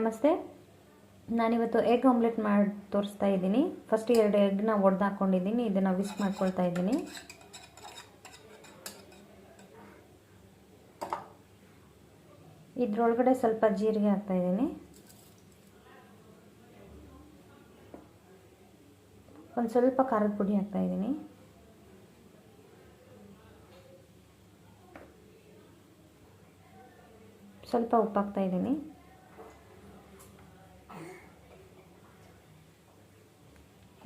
ನಮಸ್ತೆ. ನಾನಿವತ್ತು egg omelette ಮಾಡಿ ತೋರಿಸ್ತಾ ಇದ್ದೀನಿ. ಫಸ್ಟ್ 2 ಎಗ್ನ ಒಡೆದು ಹಾಕ್ಕೊಂಡಿದ್ದೀನಿ. ಇದನ್ನು ವಿಸ್ಕ್ ಮಾಡ್ಕೊಳ್ತಾ ಇದ್ದೀನಿ. ಇದರೊಳಗಡೆ ಸ್ವಲ್ಪ ಜೀರಿಗೆ ಹಾಕ್ತಾ ಇದ್ದೀನಿ. ಒಂದು ಸ್ವಲ್ಪ ಖಾರದ ಪುಡಿ ಹಾಕ್ತಾ ಇದ್ದೀನಿ. ಸ್ವಲ್ಪ ಉಪ್ಪು ಹಾಕ್ತಾ ಇದ್ದೀನಿ.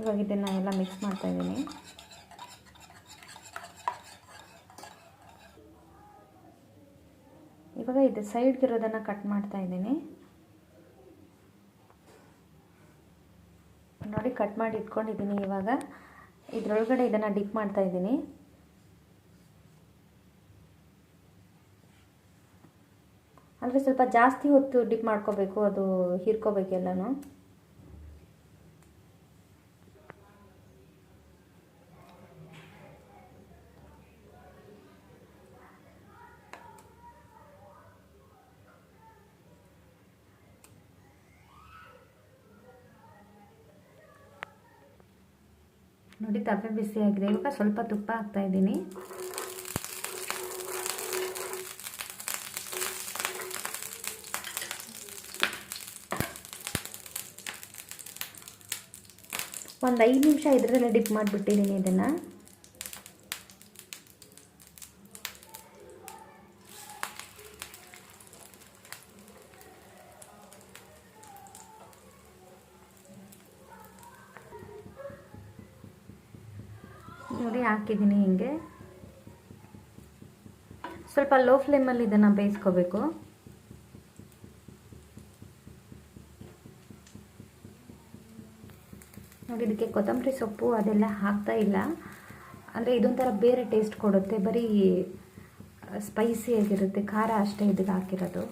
ಇವಾಗ ಇದನ್ನು ಎಲ್ಲ ಮಿಕ್ಸ್ ಮಾಡ್ತಾ ಇದ್ದೀನಿ. ಇವಾಗ ಇದು ಸೈಡ್ಗಿರೋದನ್ನು ಕಟ್ ಮಾಡ್ತಾ ಇದ್ದೀನಿ. ನೋಡಿ, ಕಟ್ ಮಾಡಿ ಇಟ್ಕೊಂಡಿದ್ದೀನಿ. ಇವಾಗ ಇದರೊಳಗಡೆ ಇದನ್ನು ಡಿಪ್ ಮಾಡ್ತಾ ಇದ್ದೀನಿ. ಅಂದರೆ ಸ್ವಲ್ಪ ಜಾಸ್ತಿ ಹೊತ್ತು ಡಿಪ್ ಮಾಡ್ಕೋಬೇಕು, ಅದು ಹೀರ್ಕೋಬೇಕೆಲ್ಲನೂ. ನೋಡಿ, ತಪ್ಪೆ ಬಿಸಿ ಆಗಿದೆ. ಇವಾಗ ಸ್ವಲ್ಪ ತುಪ್ಪ ಹಾಕ್ತಾ ಇದ್ದೀನಿ. ಒಂದು 5 ನಿಮಿಷ ಇದರಲ್ಲೇ ಡಿಪ್ ಮಾಡಿಬಿಟ್ಟಿದ್ದೀನಿ ಇದನ್ನು. ನೋಡಿ, ಹಾಕಿದ್ದೀನಿ. ಹಿಂಗೆ ಸ್ವಲ್ಪ ಲೋ ಫ್ಲೇಮಲ್ಲಿ ಇದನ್ನು ಬೇಯಿಸ್ಕೋಬೇಕು. ನೋಡಿ, ಇದಕ್ಕೆ ಕೊತ್ತಂಬರಿ ಸೊಪ್ಪು ಅದೆಲ್ಲ ಹಾಕ್ತಾ ಇಲ್ಲ. ಅಂದರೆ ಇದೊಂಥರ ಬೇರೆ ಟೇಸ್ಟ್ ಕೊಡುತ್ತೆ. ಬರೀ ಸ್ಪೈಸಿ ಆಗಿರುತ್ತೆ, ಖಾರ ಅಷ್ಟೇ ಇದಕ್ಕೆ ಹಾಕಿರೋದು.